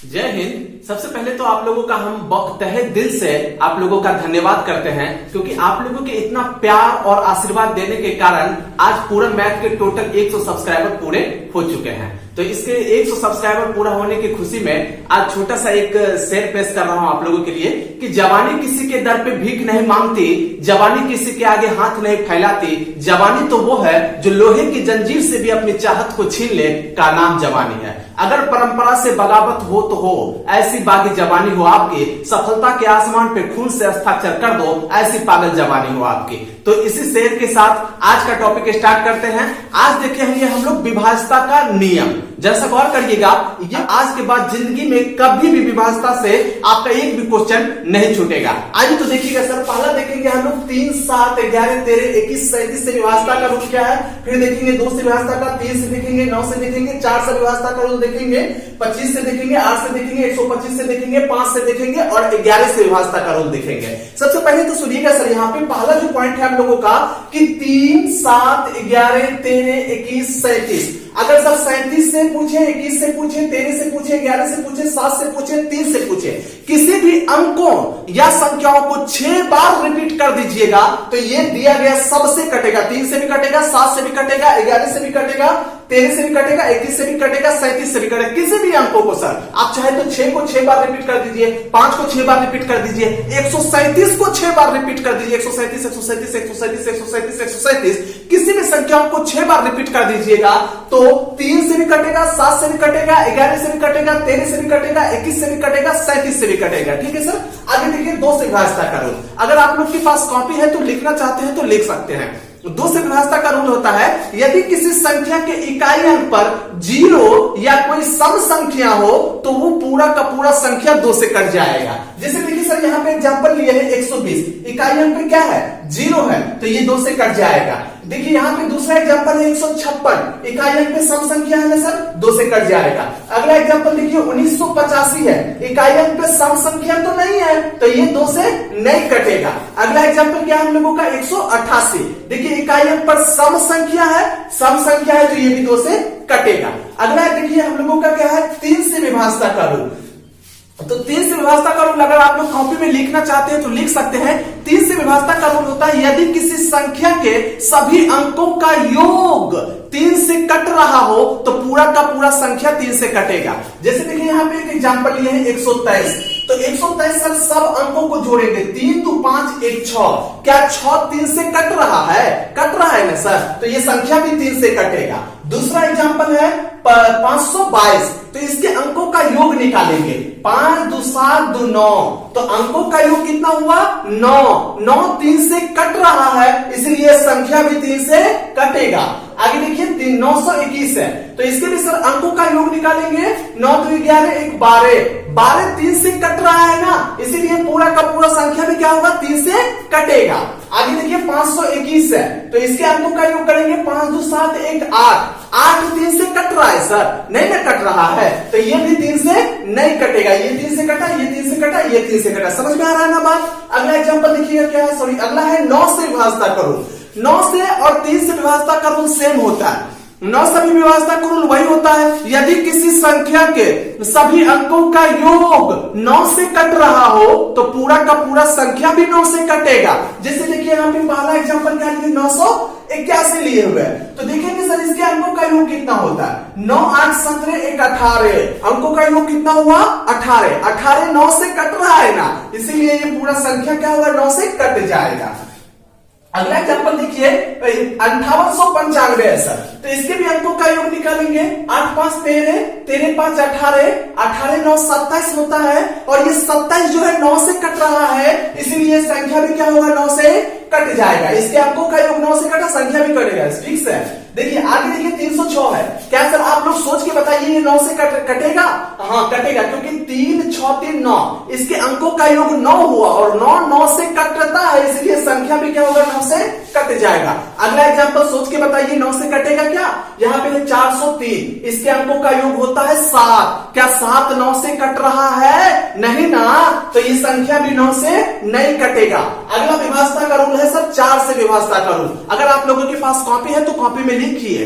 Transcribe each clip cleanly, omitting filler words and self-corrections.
जय हिंद। सबसे पहले तो आप लोगों का हम तहे दिल से आप लोगों का धन्यवाद करते हैं, क्योंकि आप लोगों के इतना प्यार और आशीर्वाद देने के कारण आज पूरा मैथ के टोटल 100 सब्सक्राइबर पूरे हो चुके हैं। तो इसके 100 सब्सक्राइबर पूरा होने की खुशी में आज छोटा सा एक शेर पेश कर रहा हूं आप लोगों के लिए कि जवानी किसी के दर पे भीख नहीं मांगती, जवानी किसी के आगे हाथ नहीं फैलाती, जवानी तो वो है जो लोहे की जंजीर से भी अपनी चाहत को छीन ले, का नाम जवानी है। अगर परंपरा से बगावत हो तो हो, ऐसी बागी जवानी हो आपकी, सफलता के आसमान पे खून से हस्ताक्षर कर दो, ऐसी पागल जवानी हो आपकी। तो इसी शेर के साथ आज का टॉपिक स्टार्ट करते हैं। आज देखेंगे हम लोग विभाजता का नियम। जैसा गौर करिएगा, ये आज के बाद जिंदगी में कभी भी विभाजता से आपका एक भी क्वेश्चन नहीं छूटेगा। आइए तो देखिएगा सर, पहला देखेंगे हम लोग 3, 7, 11, 13, 21, 37 से विभाजता का रूल क्या है। फिर देखेंगे 2 से विभाजता का, 3 से देखेंगे, 9 से देखेंगे, 4 से विभाजता का रूल देखेंगे, 25 से देखेंगे, 8 से देखेंगे, 125 से देखेंगे, 5 से देखेंगे और 11 से विभाजता का रूल देखेंगे। सबसे पहले तो सुनिएगा सर, यहाँ पे पहला जो पॉइंट है हम लोगों का कि 3, 7, 11, 13, 21, 37। अगर सब 37 से पूछे, 21 से पूछे, 13 से पूछे, 11 से पूछे, 7 से पूछे, 3 से पूछे, किसी भी अंकों या संख्याओं को 6 बार रिपीट कर दीजिएगा तो ये दिया गया सबसे कटेगा। 3 से भी कटेगा, 7 से भी कटेगा, 11 से भी कटेगा, 13 से भी कटेगा, 21 से भी कटेगा, 37 से भी कटेगा। किसी भी अंकों को सर आप चाहे तो 6 को 6 बार रिपीट कर दीजिए, 5 को 6 बार रिपीट कर दीजिए, 137 को 6 बार रिपीट कर दीजिए, 137, 137, 137, 137, 137, किसी भी संख्याओं को 6 बार रिपीट कर दीजिएगा तो 3 से भी कटेगा, 7 से भी कटेगा, 11 से भी कटेगा, 13 से भी कटेगा, 21 से भी कटेगा, 37 से भी कटेगा। ठीक है सर। आगे देखिए 2 से विभाजता का रूल। अगर आप लोग के पास कॉपी है तो लिखना चाहते हैं तो लिख सकते हैं। 2 से विभाजता का रूल होता है, यदि किसी संख्या के इकाई अंक पर 0 या कोई सम संख्या हो तो वो पूरा का पूरा संख्या 2 से कट जाएगा। जैसे देखिए सर, यहाँ पे एग्जांपल लिए है 120, इकाई अंक पे क्या है 0 है तो ये 2 से कट जाएगा। देखिए यहाँ पे दूसरा एग्जांपल है 156, इकाई अंक पे सम संख्या है ना सर, 2 से कट जाएगा। अगला एग्जांपल देखिए 1985 है, इकाई अंक पे सम संख्या तो नहीं है तो ये 2 से नहीं कटेगा। अगला एग्जांपल क्या है हम लोगों का 188, देखिए इकाई अंक पर सम संख्या है, सम संख्या है तो ये भी 2 से कटेगा। अगला देखिए हम लोगों का क्या है 3 से विभाजता का रूल। तो 3 से विभाजता का रूल अगर आप लोग कॉपी में लिखना चाहते हैं तो लिख सकते हैं। 3 से विभाजता का रूल होता है, यदि किसी संख्या के सभी अंकों का योग 3 से कट रहा हो तो पूरा का पूरा संख्या 3 से कटेगा। जैसे देखिए यहाँ पे एक एग्जांपल लिए है 123, तो 123 सर सब अंकों को जोड़ेंगे, 3 2 5 1 6, क्या 6 3 से कट रहा है? कट रहा है ना सर, तो ये संख्या भी 3 से कटेगा। दूसरा एग्जांपल है 522, तो इसके अंकों का योग निकालेंगे, 5 2 7 2 9, तो अंकों का योग कितना हुआ 9, 9 3 से कट रहा है इसलिए संख्या भी 3 से कटेगा। आगे देखिए 921 है, तो इसके भी सर अंकों का योग निकालेंगे, 9 2 11 1 12, 12 3 से कट रहा है ना इसीलिए पूरा का पूरा संख्या भी क्या होगा 3 से कटेगा। आगे देखिए 521 है, तो इसके अंकों का योग करेंगे, 5 2 7 1 8, 8 3 से कट रहा है सर, नहीं ना कट रहा है तो ये भी 3 से नहीं कटेगा। ये 3 से कटा, ये 3 से कटा, ये 3 से कटा। समझ में आ रहा है ना बात। अगला एग्जांपल देखिएगा क्या है, सॉरी अगला है 9 से विभाजता का रूल। 9 से और 3 से विभाजता का रूल सेम होता है। 9 से भी विभाजता का रूल वही होता है, यदि किसी संख्या के सभी अंकों का योग 9 से कट रहा हो तो पूरा का पूरा संख्या भी 9 से कटेगा। जैसे देखिए यहाँ पे पहला एग्जांपल क्या है 981 लिए हुए, तो देखेंगे सर इसके अंकों का योग कितना होता है 9 8 17 1 18, अंकों का योग कितना हुआ 18, 18 9 से कट रहा है ना इसीलिए ये पूरा संख्या क्या होगा 9 से कट जाएगा। अगला एग्जांपल देखिए 5895 है सर, तो इसके भी अंकों का योग निकालेंगे, 8 5 13, 13 5 18, 18 9 27 होता है और ये 27 जो है 9 से कट रहा है इसलिए संख्या भी क्या होगा 9 से कट जाएगा। इसके अंकों का योग 9 से कटा, संख्या भी कटेगा। ठीक से देखिए आगे देखिए 306 है, क्या सर आप लोग सोच के बताइए ये 9 से कटेगा? हाँ कटेगा, क्योंकि 3 6 3 9, इसके अंकों का योग 9 हुआ और 9 9 से कटता है इसलिए संख्या भी क्या होगा 9 से कट जाएगा। अगला एग्जांपल सोच के बताइए 9 से कटेगा क्या? यहाँ पे 403, इसके अंकों का योग होता है 7, क्या 7 9 से कट रहा है? नहीं ना, तो ये संख्या भी 9 से नहीं कटेगा। अगला विभाजता का रूल है सर 4 से विभाजता का रूल। अगर आप लोगों के पास कॉपी है तो कॉपी में लिखिए,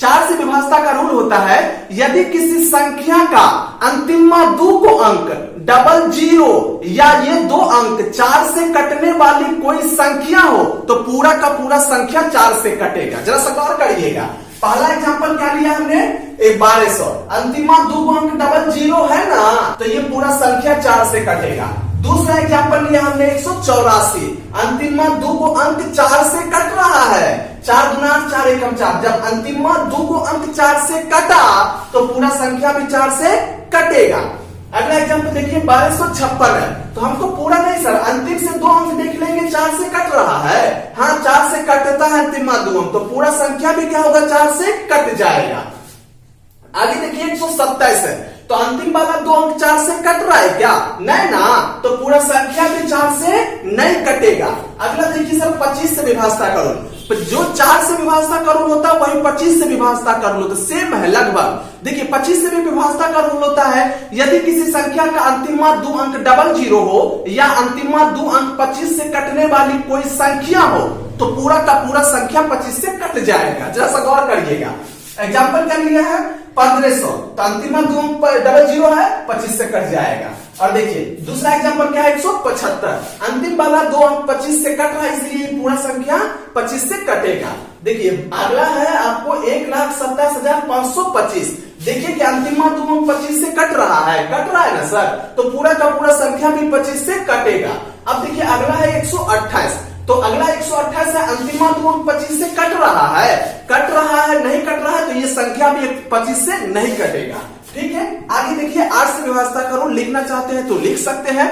4 से विभाजता का रूल होता है, यदि किसी संख्या का अंतिम 2 अंक डबल जीरो या ये 2 अंक 4 से कटने वाली कोई संख्या हो तो पूरा का पूरा संख्या 4 से कटेगा। जरा सा गौर करिएगा। पहला एग्जांपल क्या लिया हमने, 1200, अंतिम 2 अंक डबल जीरो है ना, तो ये पूरा संख्या 4 से कटेगा। दूसरा एग्जांपल लिया हमने 184, अंतिम 2 अंक 4 से कट रहा है, 4 गुना 4 एकम 4, जब अंतिम 2 अंक 4 से कटा तो पूरा संख्या भी 4 से कटेगा। अगला एग्जांपल देखिए 1256 है, तो हमको पूरा नहीं सर, अंतिम से 2 अंक देख लेंगे, 4 से कट रहा है, हाँ 4 से कटता है अंतिम 2 अंक, तो पूरा संख्या भी क्या होगा, 4 से कट जाएगा। आगे देखिए 127 है, तो अंतिम वाला 2 अंक 4 से कट रहा है क्या, नहीं ना, तो पूरा संख्या भी 4 से नहीं कटेगा। अगला देखिए सर 25 से विभाजता का रूल, जो 4 से विभाजता का रूल होता है वही 25 से विभाजता का रूल होता है, सेम है लगभग। देखिए 25 से भी विभाजता का रूल होता है, यदि किसी संख्या का अंतिम 2 अंक डबल जीरो हो या अंतिम 2 अंक 25 से कटने वाली कोई संख्या हो तो पूरा का पूरा संख्या 25 से कट जाएगा। जरा सा गौर करिएगा। एग्जाम्पल क्या लिया है 1500, तो अंतिम 2 अंक डबल जीरो है, 25 से कट जाएगा। और देखिए दूसरा एग्जांपल क्या है 175, अंतिम वाला 2 अंक 25 से कट रहा है, इसलिए पूरा संख्या 25 से कटेगा। देखिए अगला है आपको 1,27,525, देखिए कि अंतिम 2 अंक 25 से कट रहा है ना सर, तो पूरा का पूरा संख्या भी 25 से कटेगा। अब देखिए अगला है 128, तो अगला 128 है, अंतिम 2 अंक 25 से कट रहा है, नहीं कट रहा है, तो ये संख्या भी 25 से नहीं कटेगा। ठीक है, आगे देखिए 8 से विभाजता का रूल लिखना चाहते हैं तो लिख सकते हैं,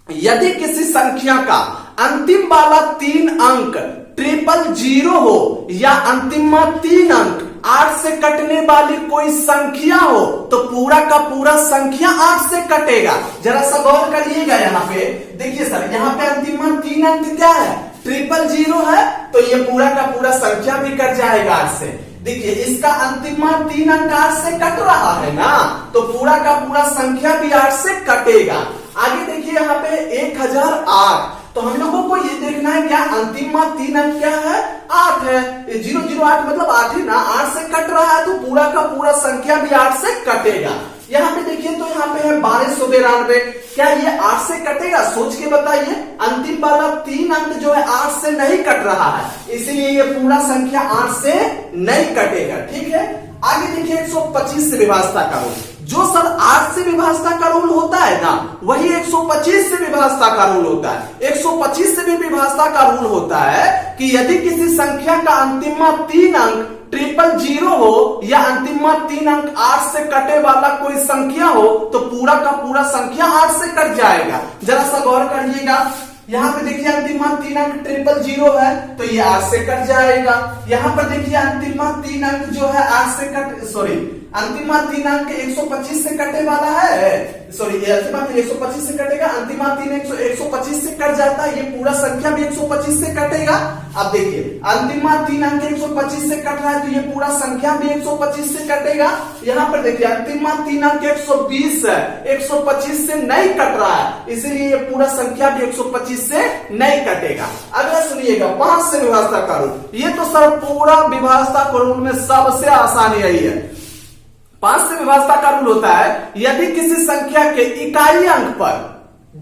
यदि किसी संख्या का अंतिम वाला 3 अंक 000 हो या अंतिम 3 अंक 8 से कटने वाली कोई संख्या हो तो पूरा का पूरा संख्या 8 से कटेगा। जरा सा गौर करिएगा। यहाँ पे देखिए सर, यहाँ पे अंतिम 3 अंक क्या है, 000 है, तो ये पूरा का पूरा संख्या भी कट जाएगा 8 से। देखिए इसका अंतिम 3 अंक 8 से कट रहा है ना, तो पूरा का पूरा संख्या भी 8 से कटेगा। आगे देखिए यहाँ पे 1008, तो हम लोगों को ये देखना है क्या अंतिम 3 अंक क्या है, 8 है, 008 मतलब 8 ही ना, 8 से कट रहा है, तो पूरा का पूरा संख्या भी 8 से कटेगा। यहाँ पे देखिए तो यहाँ पे है 1292, क्या ये 8 से कटेगा, सोच के बताइए। अंतिम वाला 3 अंक जो है 8 से नहीं कट रहा है, इसीलिए ये पूरा संख्या 8 से नहीं कटेगा। ठीक है, आगे देखिए 125 से विभाजता का रूल, जो सर 8 से विभाजता का रूल होता है ना, वही 125 से विभाजता का रूल होता है। 125 से भी विभाजता का रूल होता है कि यदि किसी संख्या का अंतिम 3 अंक 000 हो या अंतिम 3 अंक 8 से कटे वाला कोई संख्या हो तो पूरा का पूरा संख्या 8 से कट जाएगा। जरा सा गौर करिएगा। यहाँ पे देखिए अंतिम 3 अंक 000 है, तो ये 8 से कट जाएगा। यहाँ पर देखिए अंतिम 3 अंक जो है 8 से अंतिम 3 अंक 125 से कटे वाला है, अंतिम 125 से कटेगा, अंतिम 3 125 से कट जाता है, ये पूरा संख्या भी 125 से कटेगा। अब देखिए अंतिम 3 अंक 125 से कट रहा है, तो ये पूरा संख्या भी 125 से कटेगा। यहाँ पर देखिए अंतिम 3 अंक 120 है, 125 से नहीं कट रहा है, इसीलिए ये पूरा संख्या भी 125 से नहीं कटेगा। अगला सुनिएगा 5 से विभाजता का रूल, ये तो सर पूरा विभाजता का रूल में सबसे आसान यही है। 5 से विभाजता का रूल होता है, यदि किसी संख्या के इकाई अंक पर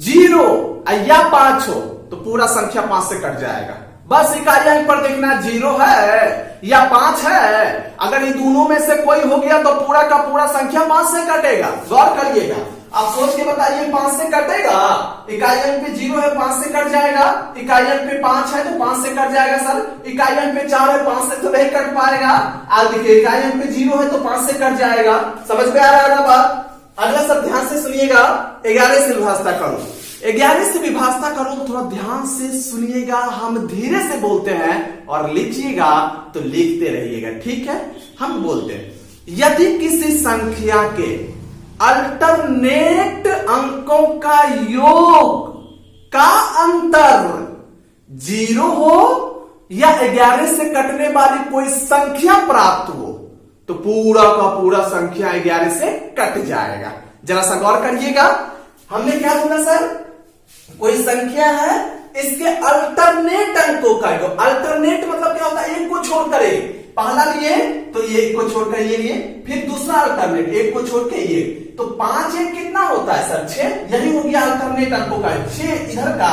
0 या 5 हो तो पूरा संख्या 5 से कट जाएगा। बस इकाई अंक पर देखना 0 है या 5 है, अगर इन दोनों में से कोई हो गया तो पूरा का पूरा संख्या 5 से कटेगा। गौर करिएगा, आप सोच के बताइए 5 से कटेगा। इकाई अंक पे 0 है, 5 से कट जाएगा। इकाई अंक पे 5 है तो 5 से कट जाएगा सर। इकाई अंक पे 4 है, 5 से तो नहीं कट पाएगा। आज देखिए इकाई अंक पे 0 है तो 5 से कट जाएगा। समझ में आ रहा है ना बात। अगला सब ध्यान से सुनिएगा, 11 से विभाजता करो। 11 से विभाजता करो तो थोड़ा ध्यान से सुनिएगा, हम धीरे से बोलते हैं और लिखिएगा तो लिखते रहिएगा, ठीक है। हम बोलते हैं, यदि किसी संख्या के अल्टरनेट अंकों का योग का अंतर 0 हो या 11 से कटने वाली कोई संख्या प्राप्त हो तो पूरा का पूरा संख्या 11 से कट जाएगा। जरा सा गौर करिएगा, हमने क्या बोला सर, कोई संख्या है इसके अल्टरनेट अंकों का योग। अल्टरनेट मतलब क्या होता है, एक को छोड़कर एक। पहला लिए तो ये एक को छोड़कर ये लिए, फिर दूसरा अल्टरनेट एक को छोड़ के ये, तो 5 एक कितना होता है सर 6। यही हो गया अल्टरनेट अंकों का 6 इधर का,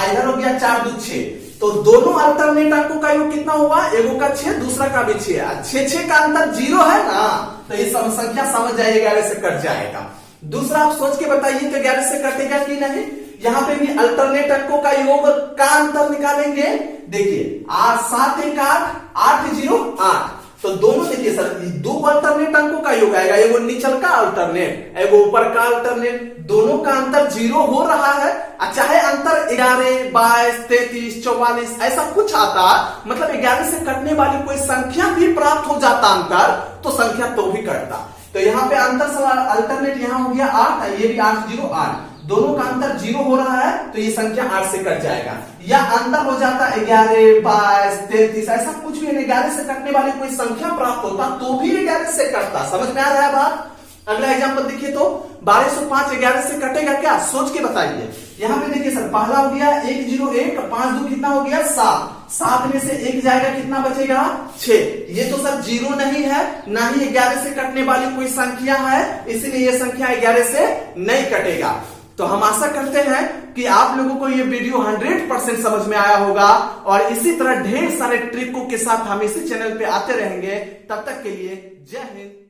इधर हो गया 4 2 6। तो दोनों अल्टरनेट अंकों का योग कितना हुआ, एगो का 6 दूसरा का भी 6। 6 का अंतर 0 है ना, तो ये सब संख्या समझ जाइए 11 से कट जाएगा। दूसरा आप सोच के बताइए तो 11 से कटेगा कि नहीं। यहां पे भी अल्टरनेट अंकों का योग का अंतर निकालेंगे। देखिए 8 7 1 8 8 0 8, तो दोनों देखिए सर दो अल्टरनेट अंकों का योग आएगा, एगो नीचल का अल्टरनेट एगो ऊपर का अल्टरनेट, दोनों का अंतर 0 हो रहा है। चाहे अंतर 11 22 33 44 ऐसा कुछ आता, मतलब 11 से कटने वाली कोई संख्या भी प्राप्त हो जाता अंतर, तो संख्या तो भी कटता। तो यहाँ पे अंतर सवाल अल्टरनेट यहाँ हो गया 8, ये भी 8 0 8, दोनों का अंतर 0 हो रहा है, तो ये संख्या 8 से कट जाएगा। या अंतर हो जाता 11 22 33 ऐसा कुछ भी 11 से कटने वाली कोई संख्या प्राप्त होता तो भी 11 से कटता। समझ में आ रहा है बात। अगला एग्जांपल देखिए तो 1205 11 से कटेगा क्या, सोच के बताइए। यहाँ पे देखिए सर पहला हो गया 101, 5 2 कितना हो गया 7, 7 में से 1 जाएगा कितना बचेगा 6। ये तो सर 0 नहीं है, ना ही 11 से कटने वाली कोई संख्या है, इसीलिए ये संख्या 11 से नहीं कटेगा। तो हम आशा करते हैं कि आप लोगों को ये वीडियो 100% समझ में आया होगा, और इसी तरह ढेर सारे ट्रिकों के साथ हम इसी चैनल पे आते रहेंगे। तब तक के लिए जय हिंद।